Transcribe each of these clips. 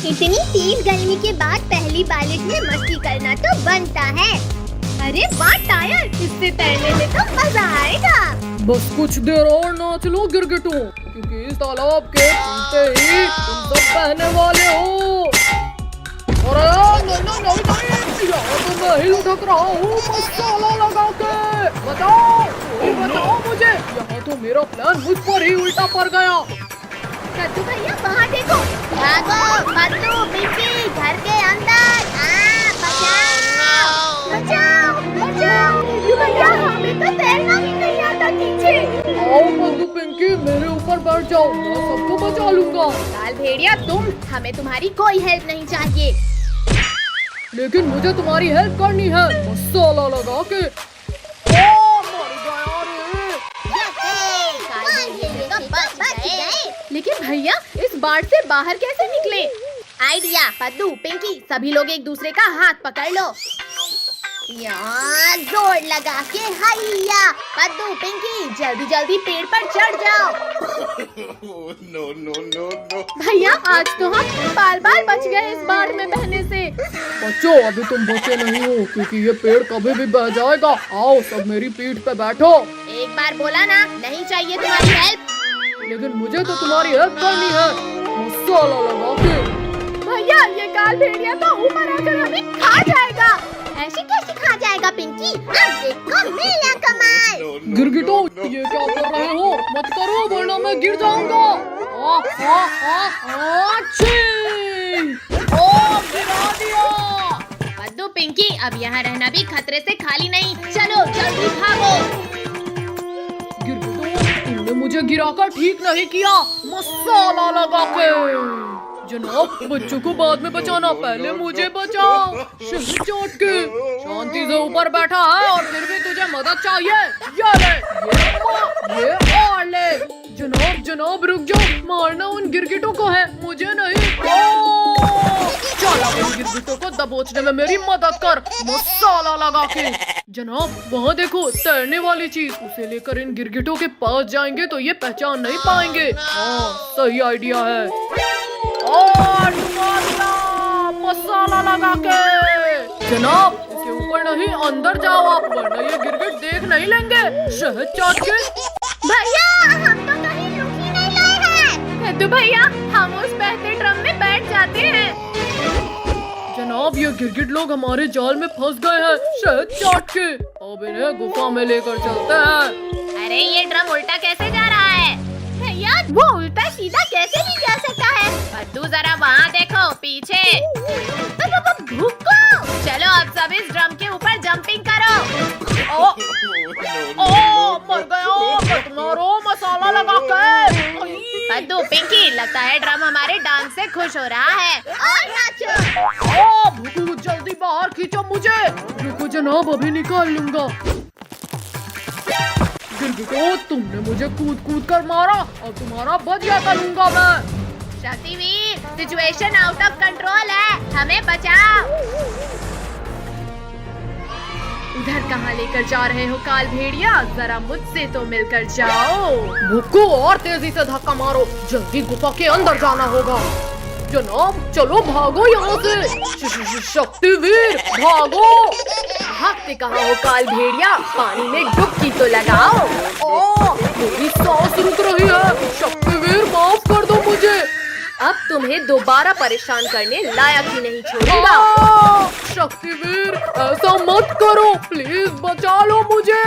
इतनी तेज गर्मी के बाद पहली बारिश में मस्ती करना तो बनता है। अरे वाह टायर, इससे तैरने में तो मजा आएगा। बस कुछ देर और नाच लो गिरगिटों, क्योंकि इस तालाब के नीचे ही तुम सब बहने वाले हो। अरे नहीं, यहाँ तो मैं ही लुढ़क रहा हूँ मसाला लगा के। बताओ, कोई बताओ मुझे, यहाँ तो मेरा प्लान मुझ पर ही उल्टा पड़ गया। कद्दू भैया वहाँ देखो, भागो कद्दू पिंकी घर के अंदर। बचाओ बचाओ बचाओ। कद्दू भैया हमें तो तैरना भी नहीं आता नीचे। आओ कद्दू पिंकी, मेरे ऊपर बैठ जाओ, मैं सबको बचा लूंगा। लाल भेड़िया तुम, हमें तुम्हारी कोई हेल्प नहीं चाहिए। लेकिन मुझे तुम्हारी हेल्प करनी है मसाला लगा के। लेकिन भैया इस बाढ़ से बाहर कैसे निकले? आइडिया, पद्दू पिंकी सभी लोग एक दूसरे का हाथ पकड़ लो। यहाँ जोर लगा के हैया। पद्दू पिंकी जल्दी जल्दी पेड़ पर चढ़ जाओ। No. भैया आज तो हम बाल बाल बच गए इस बाढ़ में बहने से। बच्चों अभी तुम बचे नहीं हो, क्योंकि ये पेड़ कभी भी बह जाएगा। आओ सब मेरी पीठ पे बैठो। एक बार बोला ना, नहीं चाहिए तुम्हारी हेल्प। लेकिन मुझे तो तुम्हारी हेल्प करनी है मसाला लगा के। भैया ये काल भेड़िया तो ऊपर आकर हमें खा जाएगा। ऐसे कैसे खा जाएगा पिंकी? अब देखो मेरा कमाल। गिरगिटो ये क्या कर रहे हो? मत करो वरना मैं गिर जाऊंगा। ओ गिरा दिया। पद्दू पिंकी अब यहाँ रहना भी खतरे से खाली नहीं। चलो जल्दी भागो। गिरगिटो तुमने मुझे गिराकर ठीक नहीं किया मसाला लगा के। जनाब बच्चों को बाद में बचाना, पहले मुझे बचाओ। शहर चोट के शांति से ऊपर बैठा है और फिर भी तुझे मदद चाहिए। ये ले, ये और ले। जनाब रुक जाओ, मारना उन गिरगिटों को है, मुझे नहीं। चलो उन गिरगिटों को दबोचने में मेरी मदद कर मसाला लगा के। जनाब वहाँ देखो तैरने वाली चीज, उसे लेकर इन गिरगिटों के पास जाएंगे तो ये पहचान नहीं पाएंगे। हाँ सही आइडिया है। और मसाला लगा के। जनाब इसके ऊपर नहीं, अंदर जाओ आप, वरना ये गिरगिट देख नहीं लेंगे। शहद चाट के। भैया हम तो कहीं रुक ही नहीं रहे हैं। तो भैया हम उस बहते ड्रम में बैठ जाते हैं। जनाब ये गिरगिट लोग हमारे जाल में फंस गए हैं शहद चाट के। अब इन्हें गुफा में लेकर चलते हैं। अरे ये ड्रम उल्टा कैसे जा रहा है? भैया वो उल्टा सीधा कैसे नहीं जा सकता है? पद्दू जरा वहाँ देखो पीछे। भूखो। चलो अब सब इस ड्रम के ऊपर जंपिंग करो। मर गया, मारो मसाला लगा के। पद्दू पिंकी लगता है ड्रम हमारे डांस से खुश हो रहा है। और नाचो। भूखू जल्दी बाहर खींचो मुझे। रुको जनाब अभी निकाल लूंगा। गिरगिटो तुमने मुझे कूद कूद कर मारा और तुम्हारा बदला करूंगा मैं। Shaktiveer situation out of control है, हमें बचाओ। उधर कहाँ लेकर जा रहे हो काल भेड़िया? जरा मुझसे तो मिलकर जाओ। भुक्को और तेजी से धक्का मारो, जल्दी गुफा के अंदर जाना होगा। जनाब चलो भागो यहाँ से। शक्तिवीर भागो। भागते कहाँ हो काल भेड़िया? पानी में डुबकी तो लगाओ। मेरी सांस रुक रही है। शक्तिवीर माफ कर दो मुझे। अब तुम्हें दोबारा परेशान करने लायक ही नहीं छोड़ूंगा। शक्तिवीर ऐसा मत करो, प्लीज बचा लो मुझे।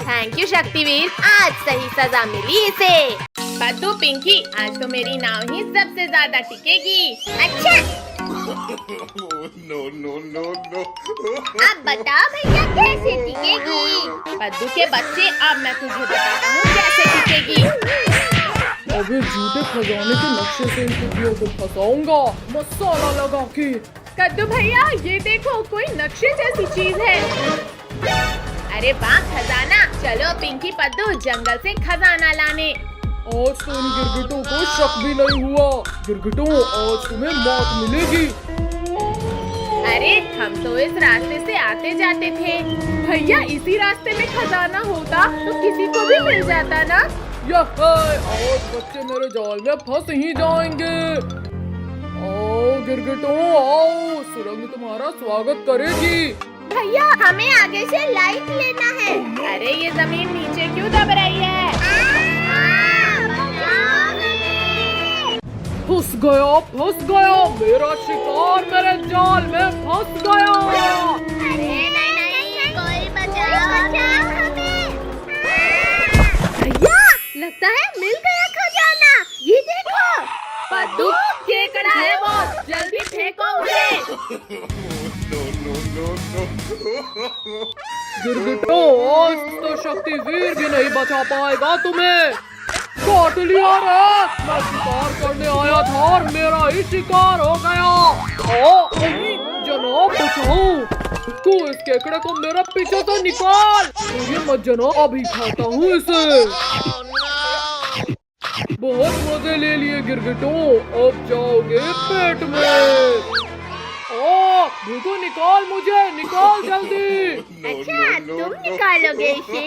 थैंक यू शक्तिवीर, आज सही सजा मिली इसे। पद्दू पिंकी आज तो मेरी नाव ही सबसे ज्यादा टिकेगी। अच्छा No. अब बता भैया कैसे टिकेगी? पद्दू के बच्चे अब मैं तुझे बताता हूँ कैसे टिकेगी। अबे झूठे खजाने के नक्शे से इन टिड्डियों को फंसाऊंगा मसाला लगा के। कद्दू भैया ये देखो कोई नक्शे जैसी चीज है। अरे वाह खजाना। चलो पिंकी पद्दू जंगल से खजाना लाने। आज तो इन गिरगिटों को शक भी नहीं हुआ। गिरगिटों आज तुम्हें मौत मिलेगी। अरे हम तो इस रास्ते से आते जाते थे। भैया इसी रास्ते में खजाना होता तो किसी को भी मिल जाता ना। आज बच्चे मेरे जाल में फंस ही जाएंगे। आओ गिरगिटो आओ, सुरंग तुम्हारा स्वागत करेगी। भैया हमें आगे से लाइट लेना है। अरे ये जमीन नीचे क्यों दब रही है? फंस गया, मेरा शिकार मेरे जाल में फंस गया। अरे नहीं, कोई बचाओ हमें। भैया लगता है मिल गया खजाना, ये देखो। पद्दू केकड़ा है वो, जल्दी फेंको उसे। गिरगिटो आज तो शक्तिवीर भी नहीं बचा पाएगा तुम्हें। काट लिया रे, मैं शिकार करने आया था और मेरा ही शिकार हो गया। जनाब बचाओ, तू इस केकड़े को मेरे पीछे से निकाल। ये मत जनाब, अभी खाता हूँ इसे। बहुत मजे ले लिए गिरगिटो, अब जाओगे पेट में। देखो, निकाल मुझे, निकाल जल्दी। अच्छा तुम निकालोगे इसे?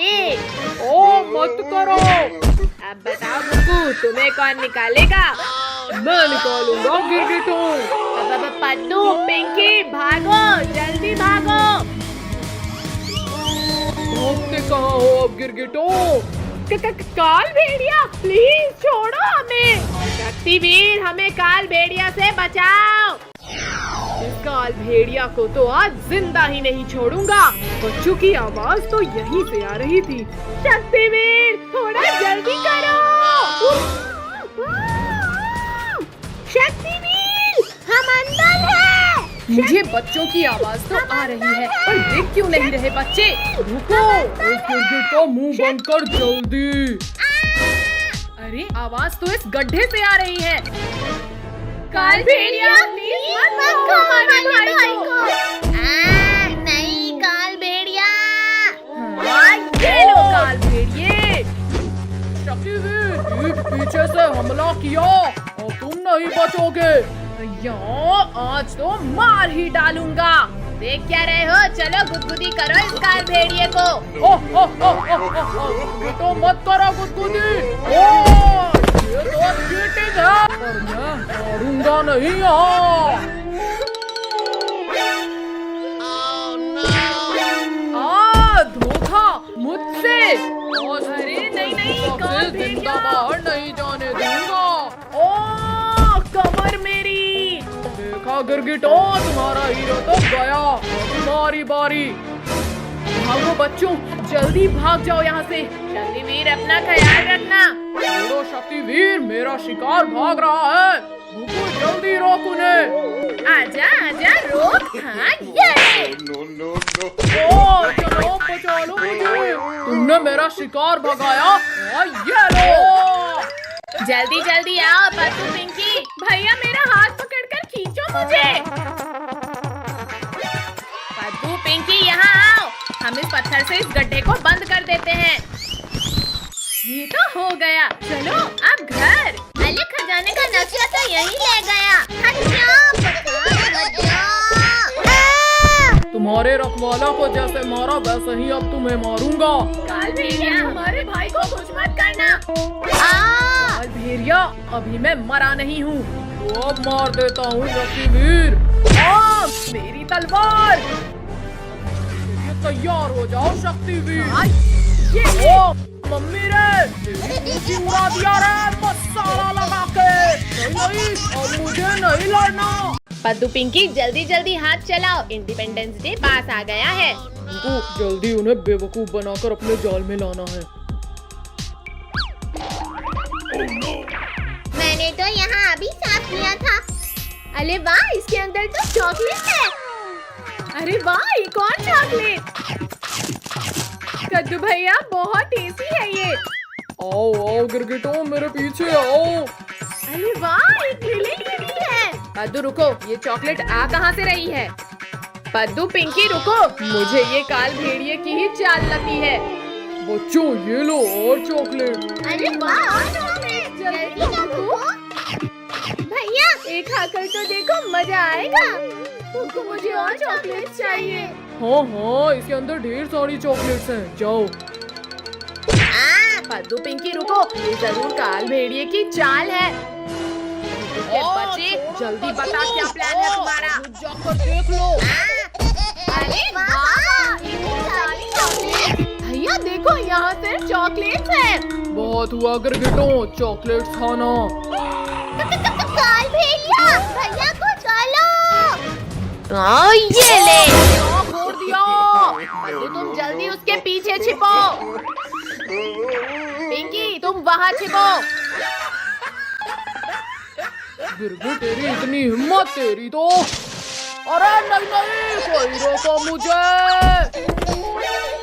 मत करो। अब बताओ गुग्गू, तुम्हें कौन निकालेगा? मैं निकालूंगा गिरगिटो। अब पद्दू पिंकी भागो, जल्दी भागो। भागते कहाँ हो अब गिरगिटो? काल भेड़िया प्लीज छोड़ो हमें। शक्तिवीर हमें काल भेड़िया से बचाओ। इस काल भेड़िया को तो आज जिंदा ही नहीं छोड़ूंगा। बच्चों की आवाज तो यहीं से आ रही थी। शक्तिवीर थोड़ा जल्दी करो। शक्तिवीर हम अंदर हैं। मुझे बच्चों की आवाज तो आ रही है, पर देख क्यों नहीं रहे बच्चे? रुको, इस गिरगिट का मुंह बंद कर जल्दी। अरे आवाज तो इस गड्ढे से आ रही है। काल भेड़िया प्लीज मत मारो हमारे भाई को। नहीं काल भेड़िया। ये लो काल भेड़िए। शक्तिवीर पीछे से हमला किया और तुम नहीं बचोगे। आज तो मार ही डालूंगा। देख क्या रहे हो? चलो गुदगुदी करो इस काल भेड़िए को। तो मत करो गुदगुदी। ये तो चीटिंग है, पर मैं मारूंगा नहीं यहाँ। धोखा मुझसे। अरे नहीं, काल भेड़िया बाहर नहीं जाने दूंगा। कमर मेरी। देखा गिरगिटो, तुम्हारा हीरो तो गया, तुम्हारी बारी। भागो बच्चों, जल्दी भाग जाओ यहाँ से। शक्तिवीर अपना ख्याल रखना। छोड़ो शक्तिवीर, मेरा शिकार भाग रहा है। रुको, जल्दी रोक उन्हें। आजा रोक। हाँ ये। चलो बचा लो मुझे। तुमने मेरा शिकार भगाया। ये लो। जल्दी आओ पद्दू पिंकी। भैया मेरा हाथ पकड़कर खींचो मुझे। पद्दू पिंकी यहाँ आओ, हम इस पत्थर से इस गड्ढे को बंद कर देते हैं। ये तो हो गया, चलो अब घर। अरे खजाने का नक्शा तो यहीं ले गया। तुम्हारे रखवाला को जैसे मारा वैसे ही अब तुम्हें मारूंगा। काल भेड़िया हमारे भाई को कुछ मत करना। काल भेड़िया अभी मैं मरा नहीं हूँ, तो अब मार देता हूँ शक्तिवीर। मेरी तलवार। ये तैयार हो जाओ शक्तिवीर। मम्मी रे, उड़ा दिया रे मसाला लगा के। नहीं, अब मुझे नहीं लड़ना। पद्दू पिंकी जल्दी हाथ चलाओ, इंडिपेंडेंस डे पास आ गया है। जल्दी उन्हें बेवकूफ बनाकर अपने जाल में लाना है। मैंने तो यहाँ अभी साफ किया था। अरे वाह, इसके अंदर तो चॉकलेट है। अरे वाह, एक और चॉकलेट। कद्दू भैया बहुत टेस्टी है ये। आओ गिरगिटो, मेरे पीछे आओ। अरे वाह, एक लिली भी है। पद्दू रुको, ये चॉकलेट आ कहाँ से रही है? पद्दू पिंकी रुको, मुझे ये काल भेड़िए की ही चाल लगती है। बच्चों ये लो और चॉकलेट। अरे वाह, जल्दी खाओ। भैया एक खाकर तो देखो, मजा आएगा। मुझे और चॉकलेट चाहिए। हाँ, इसके अंदर ढेर सारी चॉकलेट्स हैं, जाओ। पद्दू पिंकी रुको, ये जरूर काल भेड़िए की चाल है। बच्चे जल्दी बता क्या प्लान है देख लो। अरे वाह, इतनी सारी चॉकलेट। भैया देखो यहाँ से चॉकलेट्स है। बहुत हुआ गिरगिटो, चॉकलेट्स खाना। काल भैया, भैया को चलो। ये ले, फोड़ दिया। तो तुम जल्दी उसके पीछे छिपो। पिंकी तुम वहाँ छिपो। गिरगिट तेरी इतनी हिम्मत तेरी तो। अरे नहीं नहीं, कोई रोको मुझे।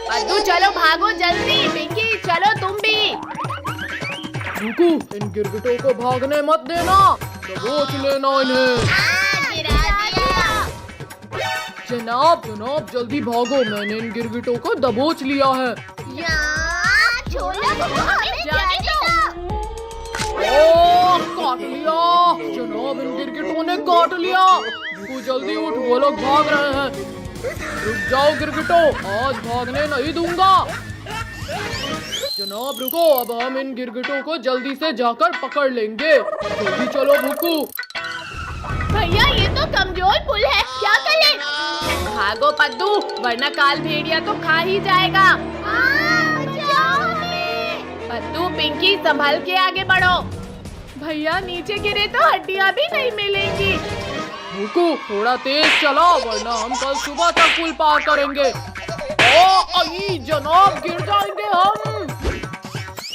पद्दू चलो भागो जल्दी। पिंकी चलो तुम भी। रुको, इन गिरगिटों को भागने मत देना, दबोच लेना इन्हें। जनाब जनाब जल्दी भागो, मैंने इन गिरगिटों को दबोच लिया है। ओह, काट लिया जनाब, इन गिरगिटों ने काट लिया। रुको जल्दी उठ, वो लोग भाग रहे हैं। रुक जाओ गिरगिटों, आज भागने नहीं दूंगा। जनाब रुको, अब हम इन गिरगिटों को जल्दी से जाकर पकड़ लेंगे। जल्दी चलो भुक्कू। भैया ये तो कमजोर पुल है, क्या करें? भागो पद्दू, वरना काल भेड़िया तो खा ही जाएगा। पद्दू पिंकी संभल के आगे बढ़ो। भैया नीचे गिरे तो हड्डियाँ भी नहीं मिलेंगी। भुक्कू थोड़ा तेज चलाओ, वरना हम कल सुबह तक पुल पार करेंगे। ओ जनाब, गिर जाएंगे हम।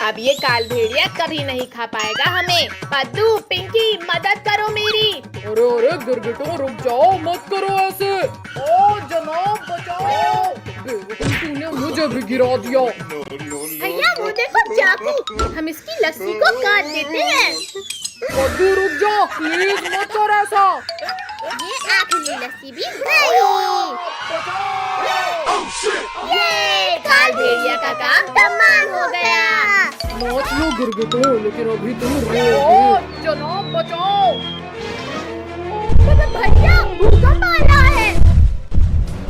अब ये काल भेड़िया कभी नहीं खा पाएगा हमें। पद्दू पिंकी मदद करो मेरी। अरे अरे गिरगिटों रुक जाओ, मत करो ऐसे। ओ जनाब बचाओ, तूने मुझे भी गिरा दिया। भैया वो देखो चाकू, हम इसकी लस्सी को काट देते हैं। पद्दू रुक जाओ प्लीज, मत कर ऐसा। ये आखिरी लस्सी भी गई। ये काल भेड़िया का काम तमाम हो गया। नाच लो गिरगिटों, लेकिन अभी तुम रो। जनाब बचाओ। भैया भूकंप आ रहा है।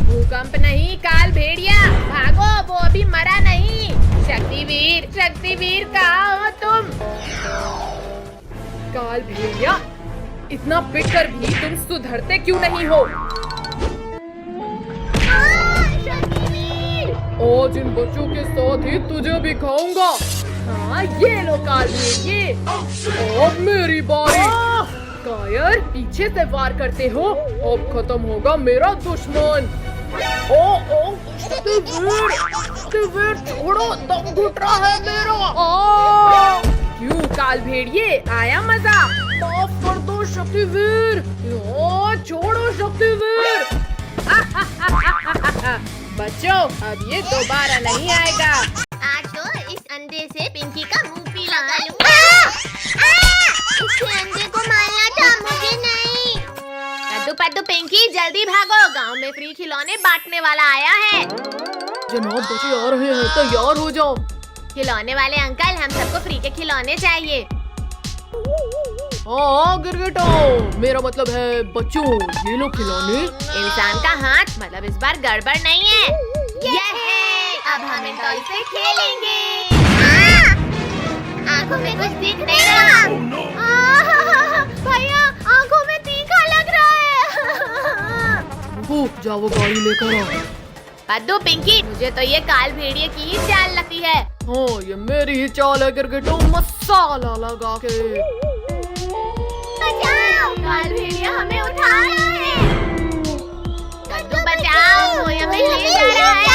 भूकंप नहीं काल भेड़िया, भागो, वो अभी मरा नहीं। शक्तिवीर, शक्तिवीर कहाँ हो तुम? काल भेड़िया, इतना पिटकर भी तुम सुधरते क्यों नहीं हो? आज इन बच्चों के साथ ही तुझे भी खाऊंगा। हाँ ये लो काल भेड़िए। अब मेरी बारी। कायर, पीछे से वार करते हो, अब खत्म होगा मेरा दुश्मन। ओ शक्तिवीर छोड़ो, दम घुट रहा है मेरा। क्यों काल भेड़िए, आया मजा? माफ कर दो शक्तिवीर। छोड़ो शक्तिवीर। बच्चों अब ये दोबारा नहीं आएगा। आज तो इस अंडे से पिंकी का मुंह पीला कर लूंगा। इसके अंडे को मारना था, मुझे नहीं। पद्दू पद्दू पिंकी जल्दी भागो, गांव में फ्री खिलौने बांटने वाला आया है। जनाब बच्चे आ रहे हैं, तैयार हो जाओ। खिलौने वाले अंकल, हम सबको फ्री के खिलौने चाहिए। हाँ गिरगिटो, मेरा मतलब है बच्चों, ये लो खिलौने। इंसान का हाथ, मतलब इस बार गड़बड़ नहीं है। अब हम इन टॉय से खेलेंगे। आँखों में कुछ दिख नहीं रहा। भैया आंखों में तीखा लग रहा है। जाओ वो गाड़ी लेकर आओ। पद्दू पिंकी, मुझे तो ये काल भेड़िए की ही चाल लगती है। हाँ ये मेरी ही चाल है गिरगिटो, मसाला लगा के। बचाओ, काल भेड़िया हमें उठा रहा है। पद्दू बचाओ, वो हमें ले जा रहा है।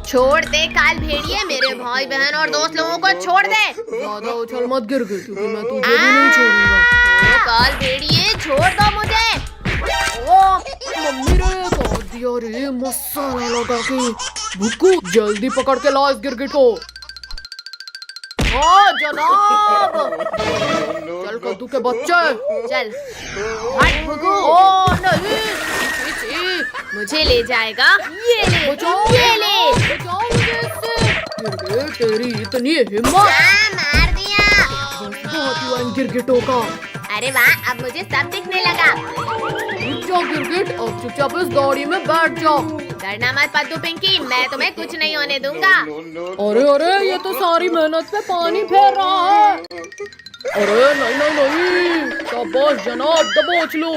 छोड़ दे काल भेड़िए, मेरे भाई बहन और दोस्त लोगों को छोड़ दे। ज्यादा उछल मत गिरगिट, क्योंकि मैं तुझे भी नहीं छोड़ूंगा। काल भेड़िए छोड़ दो मुझे। ओ मम्मी रे, काट दिया रे मसाला लगा के। भुक्कू जल्दी पकड़ के ला इस गिरगिट को। हाँ जनाब। चल कद्दू के बच्चे चल हट भुगू। ओ नहीं, मुझे ले जाएगा। ये ले, बचाओ, ये ले। बचाओ मुझे इससे। गिरगिट तेरी इतनी हिम्मत। मार दिया। बहुत हुआ इन गिरगिटों का। अरे वाह, अब मुझे सब दिखने लगा। रुक जाओ गिरगिट, अब चुपचाप इस गाड़ी में बैठ जाओ। डरना मत पद्दू पिंकी, मैं तुम्हें कुछ नहीं होने दूंगा। अरे अरे, ये तो सारी मेहनत पे पानी फेर रहा है। अरे नहीं नहीं नहीं, शाबाश जनाब, दबोच लो।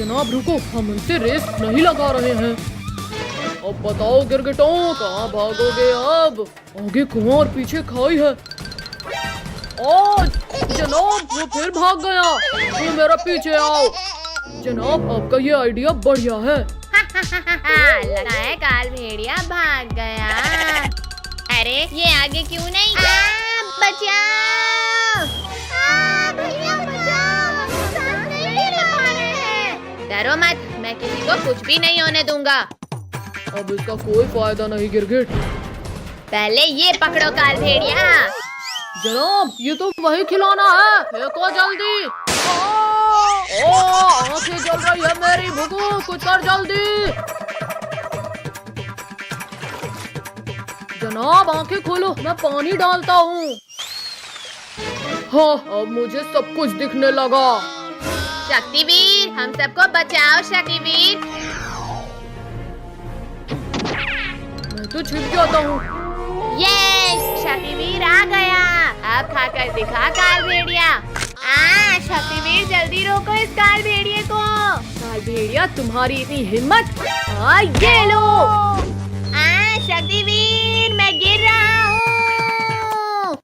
जनाब रुको, हम उनसे रेस नहीं लगा रहे हैं। अब बताओ गिरगिटों, कहाँ भागोगे अब? आगे कुआं और पीछे खाई है। ओ जनाब, वो फिर भाग गया। तुम मेरा पीछे आओ। जनाब आपका ये आइडिया बढ़िया है। लगा है काल भेड़िया भाग गया। अरे ये आगे क्यों नहीं? बचाओ! भैया बचाओ! सांस नहीं ले पा रहे हैं। डरो मत, मैं किसी को कुछ भी नहीं होने दूंगा। अब इसका कोई फायदा नहीं गिरगिट। पहले ये पकड़ो काल भेड़िया। जनाब ये तो वही खिलौना है, फेंको जल्दी। ओ आंखें जल रही है मेरी, भुगू कुछ कर जल्दी। जनाब आंखें खोलो, मैं पानी डालता हूँ। हाँ अब मुझे सब कुछ दिखने लगा। शक्तिवीर, हम सबको बचाओ शक्तिवीर। मैं तो छिप जाता हूँ। ये शक्तिवीर आ गया। अब खाकर दिखा काल भेड़िया। शक्तिवीर जल्दी रोको इस काल भेड़िए को। काल भेड़िया, तुम्हारी इतनी हिम्मत? ये लो। शक्तिवीर मैं गिर रहा हूँ।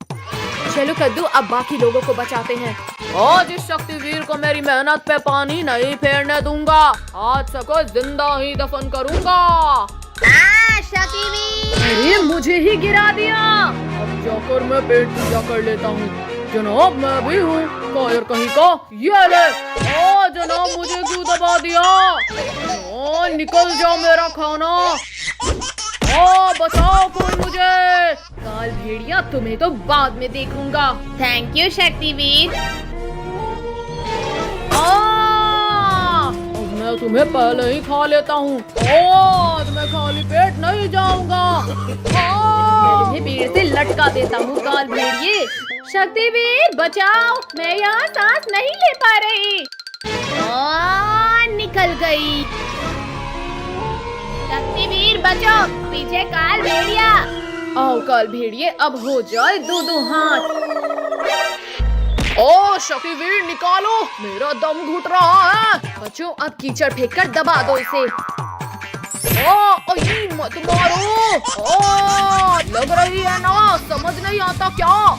चलो कद्दू, अब बाकी लोगों को बचाते हैं। आज इस शक्तिवीर को मेरी मेहनत पे पानी नहीं फेरने दूंगा। आज सबको जिंदा ही दफन करूंगा। शक्तिवीर! अरे मुझे ही गिरा दिया। अब जाकर मैं पेट पूजा कर लेता हूँ। जनाब मैं भी हूँ कायर कहीं का। ये ले। ओ जनाब मुझे क्यों दबा दिया? ओ निकल जाओ मेरा खाना। ओ बचाओ कोई मुझे। काल भेड़िया, तुम्हें तो बाद में देखूंगा। Thank you Shaktiveer. अब मैं तुम्हें पहले ही खा लेता हूँ। आज मैं खाली पेट नहीं जाऊंगा। मैं तुम्हें पेड़ से लटका देता हूँ काल भेड़िए। शक्तिवीर बचाओ, मैं यहाँ सांस नहीं ले पा रही। निकल गई। शक्तिवीर बचाओ, पीछे काल भेड़िया। आओ काल भेड़िए, अब हो जाए दो दो हाथ। ओ शक्तिवीर निकालो, मेरा दम घुट रहा है। बच्चों अब कीचड़ फेंक कर दबा दो इसे। मत मारो। लग रही है ना, समझ नहीं आता क्या?